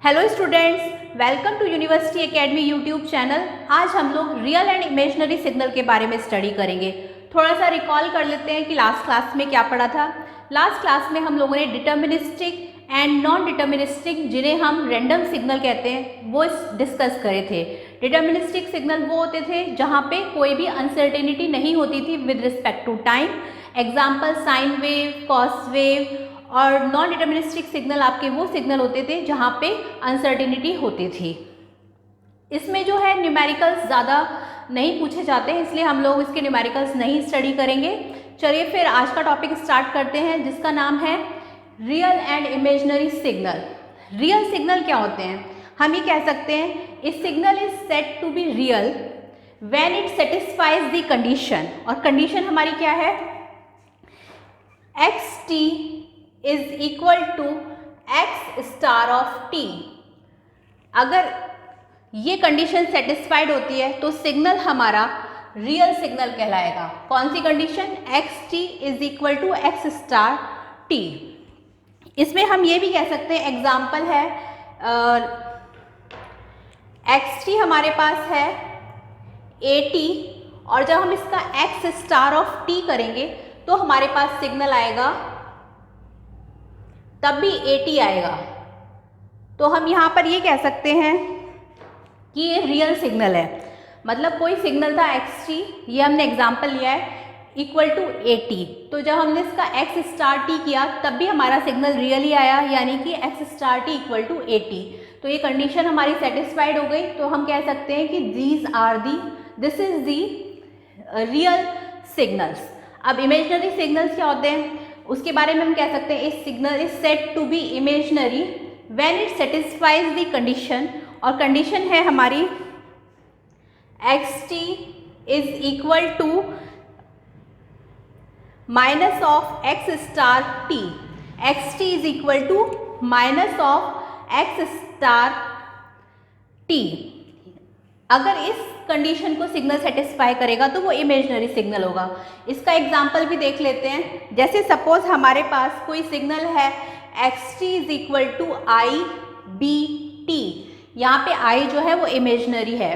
Hello students, welcome to university academy YouTube channel. आज हम लोग रियल एंड इमेजिनरी सिग्नल के बारे में स्टडी करेंगे। थोड़ा सा रिकॉल कर लेते हैं कि लास्ट क्लास में क्या पढ़ा था। लास्ट क्लास में हम लोगों ने डिटर्मिनिस्टिक एंड नॉन डिटर्मिनिस्टिक, जिन्हें हम रैंडम सिग्नल कहते हैं, वो डिस्कस करे थे। डिटर्मिनिस्टिक सिग्नल वो होते थे जहाँ पे कोई भी अनसर्टेनिटी नहीं होती थी with respect to time. Example sine wave, cos wave. और नॉन डिटर्मिनिस्टिक सिग्नल आपके वो सिग्नल होते थे जहाँ पे अनसर्टेनिटी होती थी। इसमें जो है न्यूमेरिकल्स ज़्यादा नहीं पूछे जाते हैं, इसलिए हम लोग इसके न्यूमेरिकल्स नहीं स्टडी करेंगे। चलिए फिर आज का टॉपिक स्टार्ट करते हैं, जिसका नाम है real and imaginary signal. Real signal क्या होते हैं? हम ये कह सकते हैं a signal is said to be real when it satisfies the condition. और कंडीशन हमारी क्या है? X t is equal to x star of t. अगर ये कंडीशन सेटिस्फाइड होती है तो सिग्नल हमारा रियल सिग्नल कहलाएगा। कौन सी condition? X t is equal to x star t. इसमें हम ये भी कह सकते हैं, एग्जाम्पल है एक्स टी हमारे पास है ए टी, और जब हम इसका एक्स स्टार ऑफ टी करेंगे तो हमारे पास सिग्नल आएगा, तब भी ए टी आएगा। तो हम यहाँ पर ये कह सकते हैं कि ये रियल सिग्नल है। मतलब कोई सिग्नल था एक्स टी, ये हमने एग्जाम्पल लिया है, इक्वल टू ए टी। तो जब हमने इसका एक्स स्टार टी किया तब भी हमारा सिग्नल रियली आया, यानी कि x star t equal to a t. तो ये कंडीशन हमारी सेटिस्फाइड हो गई। तो हम कह सकते हैं कि this is the real signals. अब इमेजिनरी सिग्नल्स क्या होते हैं उसके बारे में हम कह सकते हैं, a signal is said to be imaginary when it satisfies the condition. और कंडीशन है हमारी x t is equal to minus of x star t. X t is equal to minus of x star t. अगर इस condition को signal satisfy करेगा तो वो imaginary signal होगा। इसका एग्जाम्पल भी देख लेते हैं। जैसे सपोज हमारे पास कोई सिग्नल है x t is equal to i B t. यहाँ पे आई जो है वो इमेजिनरी है।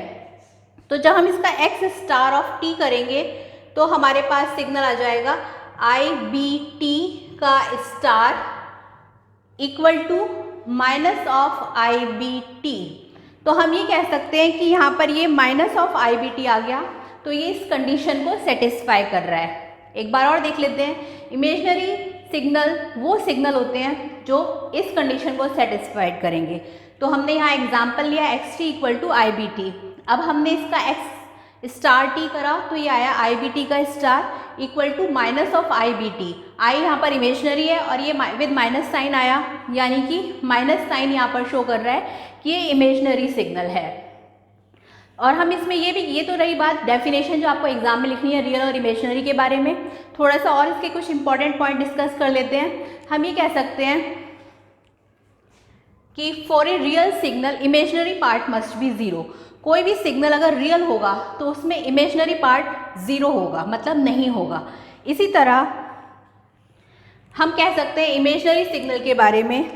तो जब हम इसका एक्स स्टार ऑफ टी करेंगे तो हमारे पास सिग्नल आ जाएगा आई बी टी का star equal to minus of I B t. तो हम ये कह सकते हैं कि यहाँ पर ये minus of I B t आ गया, तो ये इस कंडीशन को सेटिस्फाई कर रहा है। एक बार और देख लेते हैं। इमेजिनरी सिग्नल वो सिग्नल होते हैं जो इस कंडीशन को सेटिस्फाइड करेंगे। तो हमने यहाँ एग्जाम्पल लिया x t equal to i B t. अब हमने इसका एक्स स्टार टी करा तो ये आया आई बी टी का star equal to minus of I B T. I यहाँ पर इमेजिनरी है और ये विद माइनस साइन आया, यानी कि माइनस साइन यहाँ पर शो कर रहा है कि ये इमेजिनरी सिग्नल है। और हम इसमें ये तो रही बात डेफिनेशन जो आपको एग्जाम में लिखनी है रियल और इमेजिनरी के बारे में। थोड़ा सा और इसके कुछ इंपॉर्टेंट पॉइंट डिस्कस कर लेते हैं। हम ये कह सकते हैं कि for a real signal imaginary part must be zero. कोई भी सिग्नल अगर रियल होगा तो उसमें इमेजिनरी पार्ट जीरो होगा, मतलब नहीं होगा। इसी तरह हम कह सकते हैं इमेजिनरी सिग्नल के बारे में,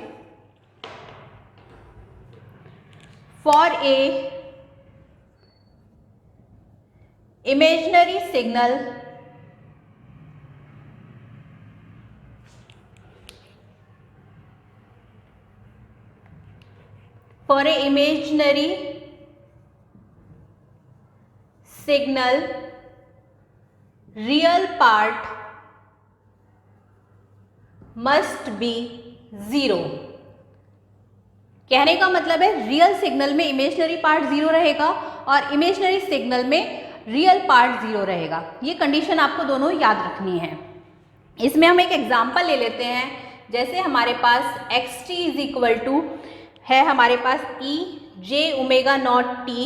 for a imaginary signal for a imaginary signal real part must be zero। कहने का मतलब है रियल सिग्नल में इमेजिनरी पार्ट जीरो रहेगा और इमेजिनरी सिग्नल में रियल पार्ट जीरो रहेगा। ये कंडीशन आपको दोनों याद रखनी है। इसमें हम एक एग्जांपल ले लेते हैं। जैसे हमारे पास x t is equal to है हमारे पास e j omega not t,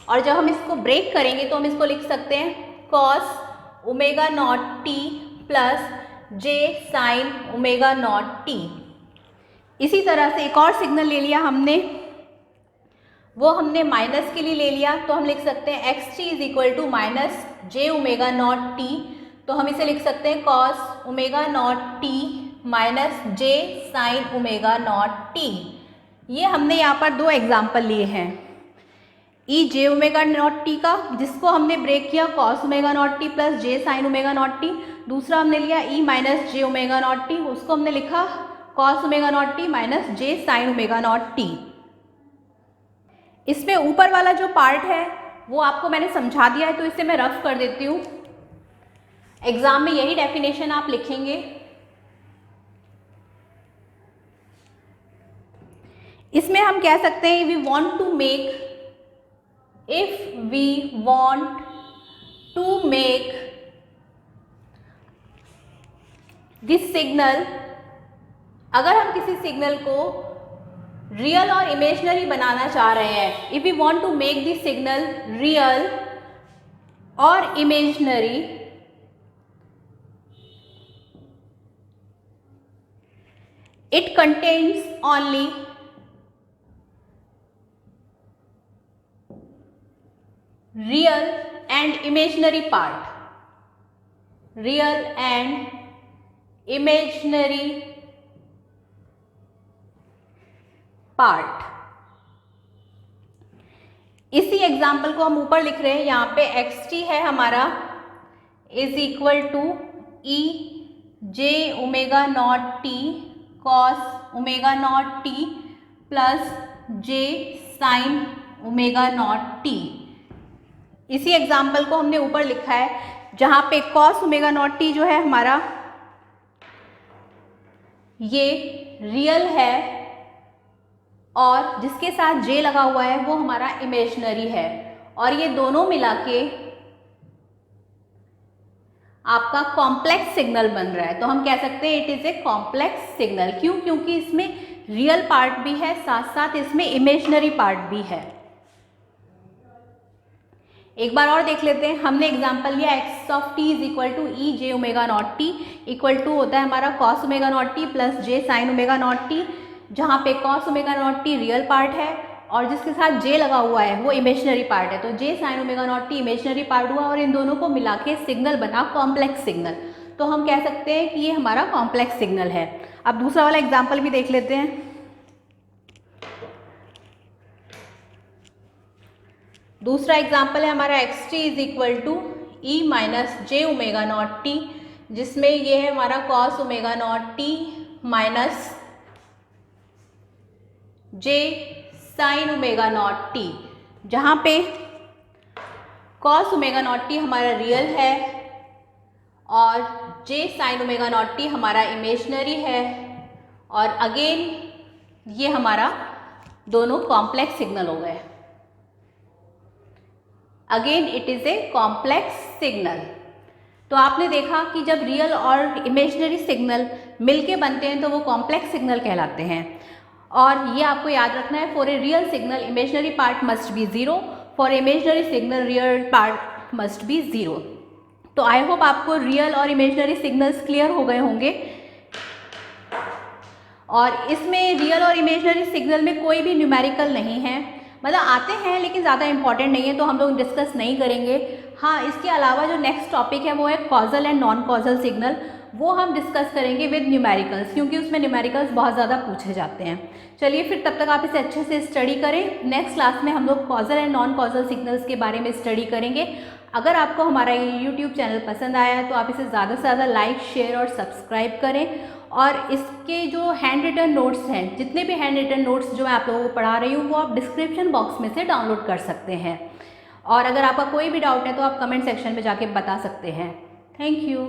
और जब हम इसको ब्रेक करेंगे तो हम इसको लिख सकते हैं cos omega not t plus j sine omega not t. इसी तरह से एक और सिग्नल ले लिया हमने, वो हमने माइनस के लिए ले लिया, तो हम लिख सकते हैं x t is equal to minus j omega not t. तो हम इसे लिख सकते हैं cos omega not t minus j sine omega not t. ये हमने यहाँ पर दो एग्जाम्पल लिए हैं, e j omega not t का, जिसको हमने ब्रेक किया cos omega not t plus j sine omega not t. दूसरा हमने लिया e minus j omega not t, उसको हमने लिखा cos omega not t minus j sine omega not T. इसमें ऊपर वाला जो पार्ट है वो आपको मैंने समझा दिया है, तो इसे मैं रफ कर देती हूँ। एग्जाम में यही डेफिनेशन आप लिखेंगे। इसमें हम कह सकते हैं we want to make, if we want to make this signal, अगर हम किसी सिग्नल को रियल और इमेजनरी बनाना चाह रहे हैं, if we want to make this signal real और imaginary, it contains only real and imaginary part, real and imaginary part। इसी एग्जाम्पल को हम ऊपर लिख रहे हैं, यहाँ पे एक्स टी है हमारा is equal to e j omega not t cos omega not t plus j sine omega not t. इसी एग्जाम्पल को हमने ऊपर लिखा है, जहाँ पे कॉस ओमेगा नॉट टी जो है हमारा ये रियल है और जिसके साथ जे लगा हुआ है वो हमारा इमेजनरी है, और ये दोनों मिला के आपका कॉम्प्लेक्स सिग्नल बन रहा है। तो हम कह सकते हैं it is a complex signal. क्यों? क्योंकि इसमें रियल पार्ट भी है, साथ साथ इसमें इमेजनरी पार्ट भी है। एक बार और देख लेते हैं। हमने एग्जांपल लिया x of t is equal to e j omega not t, equal to होता है हमारा cos omega not t plus j sine omega not t, जहाँ पे cos omega not t real part है और जिसके साथ जे लगा हुआ है वो इमेजनरी पार्ट है। तो j sine omega not t imaginary part हुआ और इन दोनों को मिला के सिग्नल बना कॉम्प्लेक्स सिग्नल। तो हम कह सकते हैं कि ये हमारा कॉम्प्लेक्स सिग्नल है। अब दूसरा वाला एग्जाम्पल भी देख लेते हैं। दूसरा एग्जाम्पल है हमारा x t is equal to e minus j omega not t, जिसमें ये है हमारा cos omega not t minus j sine omega not t, जहाँ पे कॉस ओमेगा नॉट टी हमारा रियल है और j sine omega not t हमारा इमेजनरी है, और अगेन ये हमारा दोनों कॉम्प्लेक्स सिग्नल हो गए। Again it is a complex signal. तो आपने देखा कि जब रियल और इमेजनरी सिग्नल मिलके बनते हैं तो वो कॉम्प्लेक्स सिग्नल कहलाते हैं। और ये आपको याद रखना है, for a real signal imaginary part must be zero, for imaginary signal real part must be zero. तो आई होप आपको रियल और इमेजनरी सिग्नल्स क्लियर हो गए होंगे। और इसमें रियल और इमेजनरी सिग्नल में कोई भी न्यूमेरिकल नहीं है, मतलब आते हैं लेकिन ज़्यादा इंपॉर्टेंट नहीं है, तो हम लोग डिस्कस नहीं करेंगे। हाँ, इसके अलावा जो नेक्स्ट टॉपिक है वो है causal and non causal signal, वो हम डिस्कस करेंगे विद न्यूमेरिकल्स, क्योंकि उसमें न्यूमेरिकल्स बहुत ज़्यादा पूछे जाते हैं। चलिए फिर तब तक आप इसे अच्छे से स्टडी करें। नेक्स्ट क्लास में हम लोग causal and non causal signals के बारे में स्टडी करेंगे। अगर आपको हमारा ये यूट्यूब चैनल पसंद आया है तो आप इसे ज़्यादा से ज़्यादा लाइक, शेयर और सब्सक्राइब करें। और इसके जो हैंड रिटन नोट्स हैं, जितने भी हैंड रिटन नोट्स जो मैं आप लोगों को पढ़ा रही हूँ वो आप डिस्क्रिप्शन बॉक्स में से डाउनलोड कर सकते हैं। और अगर आपका कोई भी डाउट है तो आप कमेंट सेक्शन में जाके बता सकते हैं। Thank you.